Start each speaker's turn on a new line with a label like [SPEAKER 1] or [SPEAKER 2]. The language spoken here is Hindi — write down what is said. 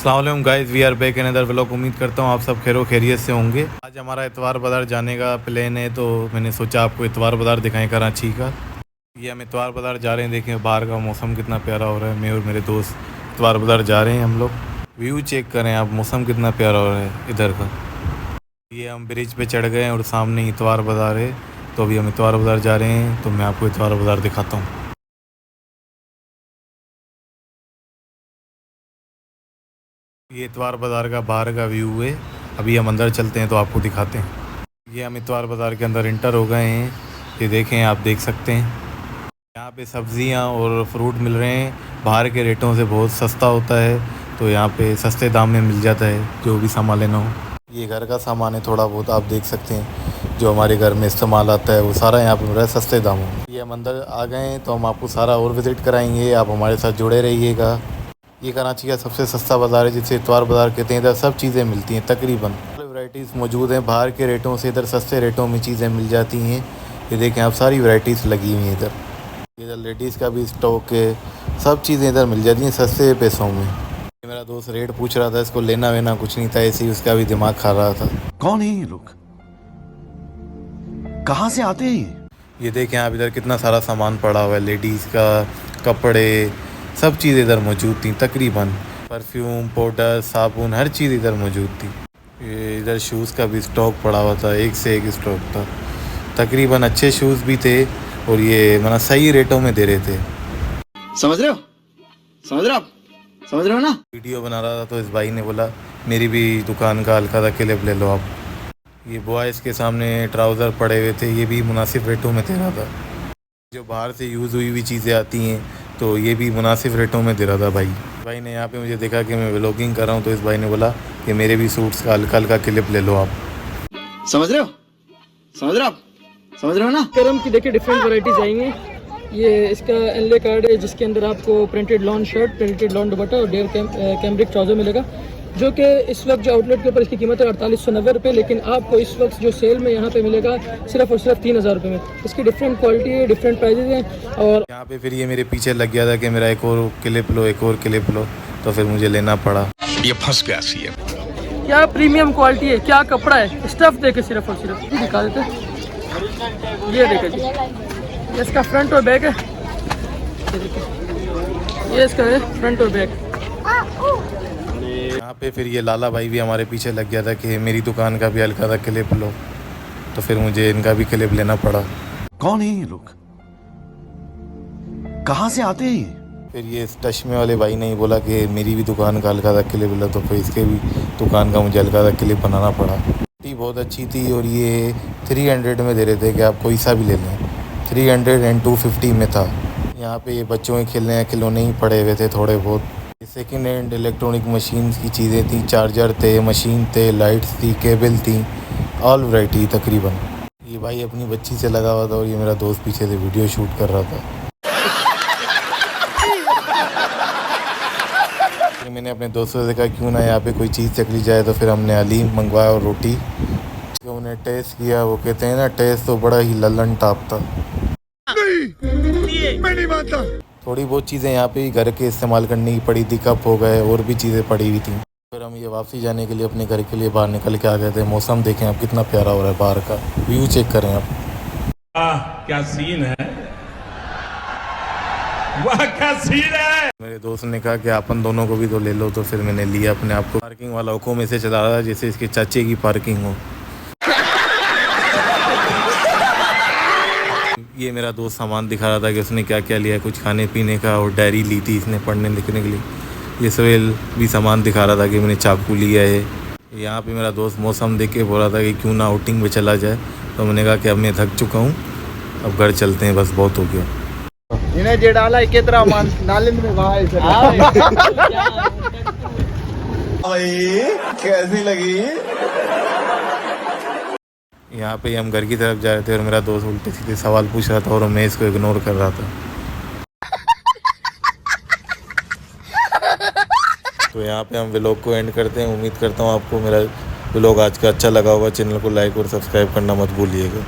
[SPEAKER 1] अस्सलाम वालेकुम guys, we are back in other vlog. उम्मीद करता हूँ आप सब खैरो खैरियत से होंगे। आज हमारा इतवार बाज़ार जाने का प्लान है, तो मैंने सोचा आपको इतवार बाज़ार दिखाएं कराची का। ये हम इतवार बाज़ार जा रहे हैं। देखें बाहर का मौसम कितना प्यारा हो रहा है। मैं और मेरे दोस्त इतवार बाज़ार जा रहे हैं हम लोग। व्यू चेक करें आप, मौसम कितना प्यारा हो रहा है इधर का। ये हम ब्रिज पे चढ़ गए हैं और सामने इतवार बाज़ार है। तो अभी हम इतवार बाज़ार जा रहे हैं, तो मैं आपको इतवार बाज़ार दिखाता हूँ। ये इतवार बाज़ार का बाहर का व्यू है। अभी हम अंदर चलते हैं तो आपको दिखाते हैं। ये हम इतवार बाज़ार के अंदर इंटर हो गए हैं। ये देखें, आप देख सकते हैं यहाँ पे सब्ज़ियाँ और फ्रूट मिल रहे हैं। बाहर के रेटों से बहुत सस्ता होता है, तो यहाँ पे सस्ते दाम में मिल जाता है जो भी सामान लेना हो। ये घर का सामान है, थोड़ा बहुत आप देख सकते हैं जो हमारे घर में इस्तेमाल आता है वो सारा यहाँ पे मिल रहा है सस्ते दामों में। ये हम अंदर आ गए हैं, तो हम आपको सारा और विज़िट कराएंगे। आप हमारे साथ जुड़े रहिएगा। ये कराची का सबसे सस्ता बाज़ार है, जिसे इतवार बाज़ार कहते हैं। इधर सब चीज़ें मिलती हैं, तकरीबन वैराइटीज़ मौजूद हैं। बाहर के रेटों से इधर सस्ते रेटों में चीज़ें मिल जाती हैं। ये देखें आप, सारी वैराइटीज़ लगी हुई हैं इधर लेडीज़ का भी स्टॉक है। सब चीज़ें इधर मिल जाती हैं सस्ते पैसों में। मेरा दोस्त रेट पूछ रहा था, इसको लेना वेना कुछ नहीं था, ऐसे ही उसका भी दिमाग खा रहा था।
[SPEAKER 2] कौन है ये लोग, कहाँ से आते हैं
[SPEAKER 1] ये देखें आप, इधर कितना सारा सामान पड़ा हुआ है। लेडीज़ का कपड़े, सब चीज़ इधर मौजूद थी। तकरीबन परफ्यूम, पाउडर, साबुन, हर चीज़ इधर मौजूद थी। ये इधर शूज़ का भी स्टॉक पड़ा हुआ था, एक से एक स्टॉक था। तकरीबन अच्छे शूज़ भी थे और ये मतलब सही रेटों में दे रहे थे।
[SPEAKER 3] समझ रहे हो ना।
[SPEAKER 1] वीडियो बना रहा था तो इस भाई ने बोला मेरी भी दुकान का हल्का सा क्लिप ले लो आप। ये बॉयज़ के सामने ट्राउज़र पड़े हुए थे, ये भी मुनासिब रेटों में दे रहा था। जो बाहर से यूज़ हुई हुई चीज़ें आती हैं तो ये भी मुनासिब रेटों में दे रहा था भाई ने। यहाँ पे मुझे देखा कि मैं व्लॉगिंग कर रहा हूँ, तो इस भाई ने बोला कि मेरे भी सूट्स का हल्का हल्का क्लिप ले लो आप।
[SPEAKER 3] समझ रहे हो ना।
[SPEAKER 4] करम की देखिए डिफरेंट वैरायटीज आएंगी। ये इसका एनले कार्ड है, जिसके अंदर आपको printed lawn shirt, printed lawn दुपट्टा और डेयर कैम्ब्रिक ट्राउज़र मिलेगा, जो कि इस वक्त जो आउटलेट के ऊपर इसकी कीमत है 4890 रुपये, लेकिन आपको इस वक्त जो सेल में यहाँ पे मिलेगा सिर्फ और सिर्फ 3000 रुपये में। इसकी डिफरेंट क्वालिटी है, डिफरेंट प्राइजेज हैं। और
[SPEAKER 1] यहाँ पे फिर ये मेरे पीछे लग गया था कि मेरा एक और क्लिप लो, तो फिर मुझे लेना पड़ा।
[SPEAKER 2] ये फंस गया सी है।
[SPEAKER 4] क्या प्रीमियम क्वालिटी है, क्या कपड़ा है। स्टफ देखे सिर्फ और सिर्फ ये दिखा देते हैं। ये देखे जी, ये इसका फ्रंट और बैक है। ये इसका है फ्रंट और बैक।
[SPEAKER 1] यहाँ पे फिर ये लाला भाई भी हमारे पीछे लग गया था कि मेरी दुकान का भी हल्का सा क्लिप लो, तो फिर मुझे इनका भी क्लिप लेना पड़ा।
[SPEAKER 2] कौन है ये लोग, कहाँ से आते हैं
[SPEAKER 1] फिर ये चश्मे वाले भाई ने ही बोला कि मेरी भी दुकान का हल्का सा क्लिप लो, तो फिर इसके भी दुकान का मुझे हल्का सा क्लिप बनाना पड़ा। बहुत अच्छी थी और ये 300 में दे रहे थे कि आप कोई सा भी ले लें। 300 एंड 250 में था। यहाँ पे ये बच्चों के खेलने के खिलौने ही पड़े हुए थे थोड़े बहुत। सेकेंड हैंड इलेक्ट्रॉनिक मशीन की चीज़ें थी, चार्जर थे, मशीन थे, लाइट्स थी, केबल थी, ऑल वैरायटी तकरीबन। ये भाई अपनी बच्ची से लगा हुआ था और ये मेरा दोस्त पीछे से वीडियो शूट कर रहा था। फिर मैंने अपने दोस्तों से कहा क्यों ना यहाँ पे कोई चीज़ चखली जाए, तो फिर हमने हलीम मंगवाया और रोटी। जो उन्हें टेस्ट किया, वो कहते हैं ना, टेस्ट तो बड़ा ही लल्लन टाप था। मैं नहीं मानता। थोड़ी बहुत चीज़ें यहाँ पे घर के इस्तेमाल करने की पड़ी थी, कप हो गए और भी चीज़ें पड़ी हुई थी। फिर हम ये वापसी जाने के लिए अपने घर के लिए बाहर निकल के आ गए थे। मौसम देखें आप कितना प्यारा हो रहा है, बाहर का व्यू चेक करें आप।
[SPEAKER 5] क्या सीन है, वाह क्या सीन है।
[SPEAKER 1] मेरे दोस्त ने कहा कि अपन दोनों को भी तो ले लो, तो फिर मैंने लिया अपने आप को। पार्किंग वाला हुक्म में से चला रहा था जैसे इसके चाचे की पार्किंग हो। ये मेरा दोस्त सामान दिखा रहा था कि उसने क्या क्या लिया, कुछ खाने पीने का और डायरी ली थी इसने पढ़ने लिखने के लिए। ये सोहेल भी सामान दिखा रहा था कि मैंने चाकू लिया है। यहाँ पे मेरा दोस्त मौसम देख के बोल रहा था कि क्यों ना आउटिंग में चला जाए, तो मैंने कहा कि अब मैं थक चुका हूँ, अब घर चलते हैं, बस बहुत हो गया।
[SPEAKER 3] इन्हें जे डाला कितना मान नालिंद में भाई
[SPEAKER 1] कैसी लगी। यहाँ पे हम घर की तरफ जा रहे थे और मेरा दोस्त उल्टे सीधे सवाल पूछ रहा था और मैं इसको इग्नोर कर रहा था। तो यहाँ पे हम व्लॉग को एंड करते हैं। उम्मीद करता हूँ आपको मेरा व्लॉग आज का अच्छा लगा होगा। चैनल को लाइक और सब्सक्राइब करना मत भूलिएगा।